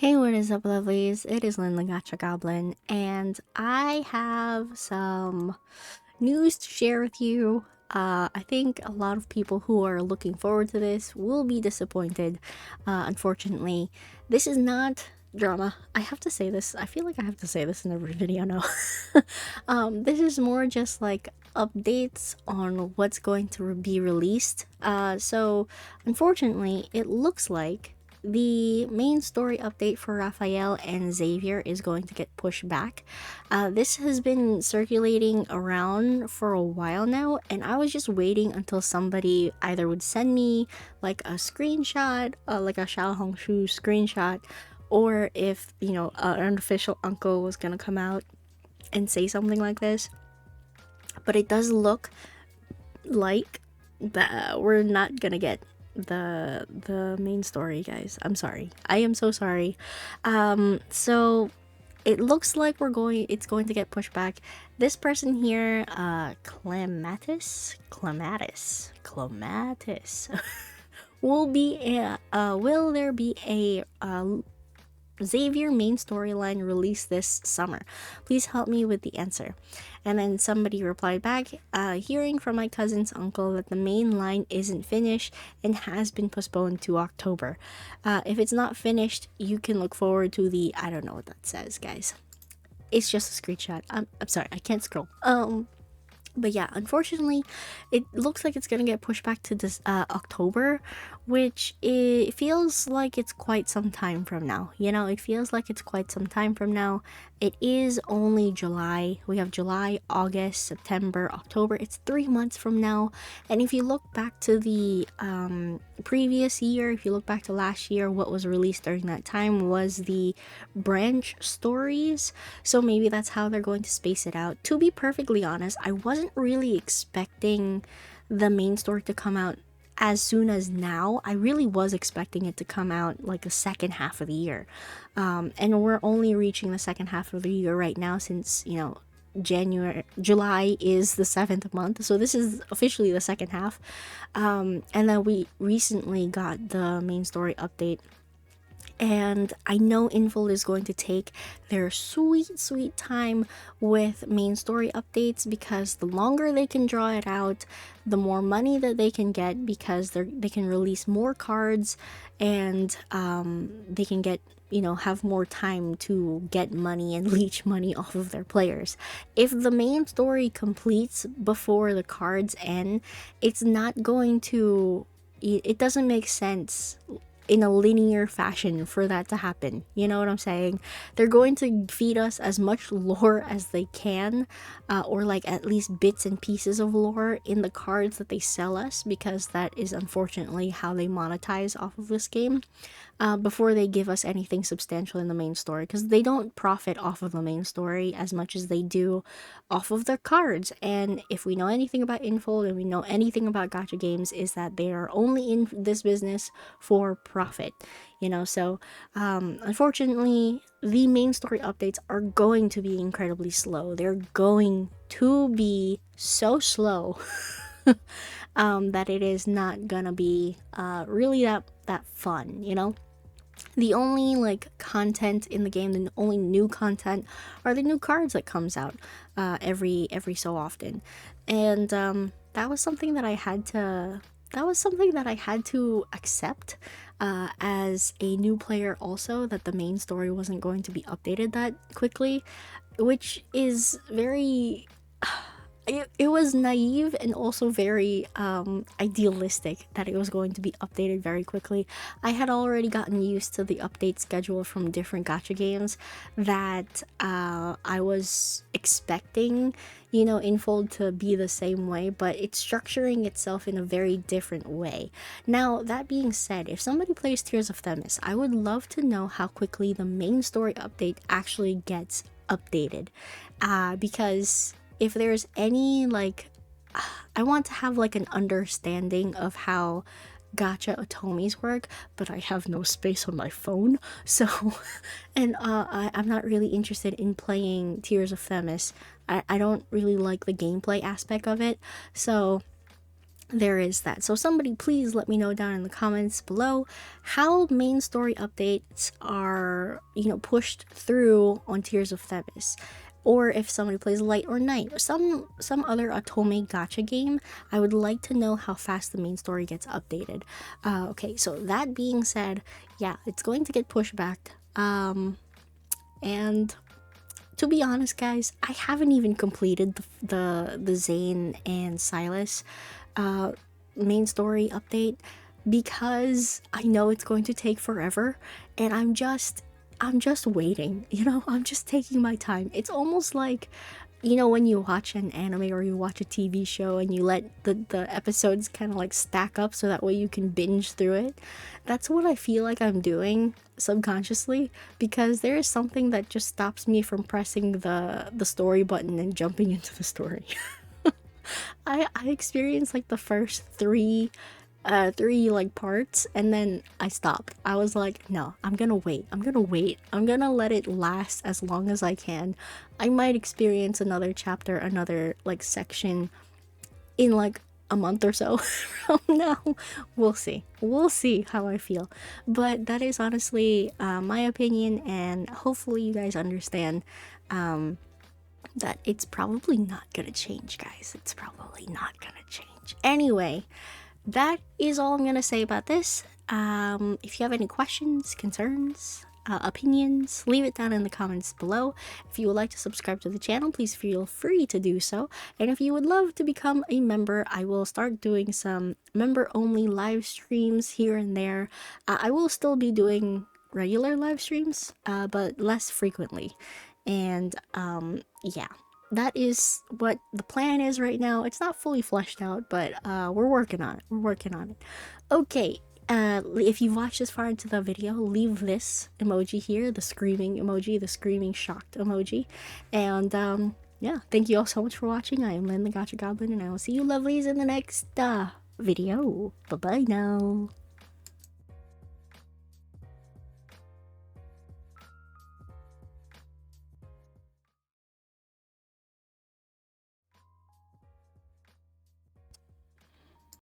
Hey, what is up, lovelies? It is Lynn the Gacha Goblin, and I have some news to share with you. I think a lot of people who are looking forward to this will be disappointed. Unfortunately, this is not drama. I have to say this. I feel like I have to say this in every video now. This is more just like updates on what's going to be released. So unfortunately, it looks like the main story update for Raphael and Xavier is going to get pushed back. This has been circulating around for a while now, and I was just waiting until somebody either would send me like a screenshot, like a Xiaohongshu screenshot, or if, an official uncle was gonna come out and say something like this. But it does look like that we're not gonna get the main story, guys. I'm sorry. I am so sorry. So it looks like it's going to get pushed back. This person here, Clematis will there be a Xavier main storyline released this summer? Please help me with the answer. And then somebody replied back, hearing from my cousin's uncle that the main line isn't finished and has been postponed to October. If it's not finished, you can look forward to the, I don't know what that says, guys. It's just a screenshot. I'm sorry, I can't scroll. But yeah, unfortunately, it looks like it's gonna get pushed back to this October, which it feels like it's quite some time from now. It feels like it's quite some time from now. It is only July. We have July, August, September, October. It's 3 months from now. And if you look back to the previous year, if you look back to last year, what was released during that time was the branch stories. So maybe that's how they're going to space it out. To be perfectly honest, I wasn't really expecting the main story to come out as soon as now. I really was expecting it to come out like the second half of the year. And we're only reaching the second half of the year right now, since, July is the 7th month. So this is officially the second half. And then we recently got the main story update. And I know Infold is going to take their sweet time with main story updates, because the longer they can draw it out, the more money that they can get, because they can release more cards, and they can get, have more time to get money and leech money off of their players. If the main story completes before the cards end, it's not going to, it doesn't make sense in a linear fashion for that to happen. You know what I'm saying? They're going to feed us as much lore as they can, or like at least bits and pieces of lore in the cards that they sell us, because that is unfortunately how they monetize off of this game, before they give us anything substantial in the main story, because they don't profit off of the main story as much as they do off of their cards. And if we know anything about Infold, and we know anything about gacha games, is that they are only in this business for profit. So unfortunately, the main story updates are going to be incredibly slow. They're going to be so slow that it is not gonna be really that fun. The only like content in the game, the only new content, are the new cards that comes out every so often. And that was something that I had to accept as a new player also, that the main story wasn't going to be updated that quickly, which is very it was naive, and also very idealistic that it was going to be updated very quickly. I had already gotten used to the update schedule from different gacha games that I was expecting, Infold to be the same way, but it's structuring itself in a very different way. Now, that being said, if somebody plays Tears of Themis, I would love to know how quickly the main story update actually gets updated, because if there's any like, I want to have like an understanding of how gacha otomis work, but I have no space on my phone. So and I'm not really interested in playing Tears of Themis. I don't really like the gameplay aspect of it. So there is that. So somebody please let me know down in the comments below how main story updates are, pushed through on Tears of Thebes. Or if somebody plays Light or Night or some other Otome gacha game, I would like to know how fast the main story gets updated. Okay, so that being said, yeah, it's going to get pushed back. And to be honest, guys, I haven't even completed the Zane and Silas main story update because I know it's going to take forever, and I'm just waiting. I'm just taking my time. It's almost like, when you watch an anime or you watch a TV show and you let the episodes kind of like stack up so that way you can binge through it. That's what I feel like I'm doing subconsciously, because there is something that just stops me from pressing the story button and jumping into the story. I experienced like the first three like parts, and then I stopped. I was like, no, I'm gonna wait. I'm gonna let it last as long as I can. I might experience another chapter, another like section in like a month or so from now. We'll see how I feel. But that is honestly my opinion, and hopefully you guys understand that it's probably not gonna change, guys. It's probably not gonna change. Anyway, that is all I'm gonna say about this. If you have any questions, concerns, opinions, leave it down in the comments below. If you would like to subscribe to the channel, please feel free to do so. And if you would love to become a member, I will start doing some member-only live streams here and there. I will still be doing regular live streams, but less frequently. And yeah, that is what the plan is right now. It's not fully fleshed out, but we're working on it. Okay, if you've watched this far into the video, leave this emoji here, the screaming emoji, the screaming shocked emoji. And yeah, thank you all so much for watching. I am Lynn the Gacha Goblin, and I will see you lovelies in the next video. Bye bye now.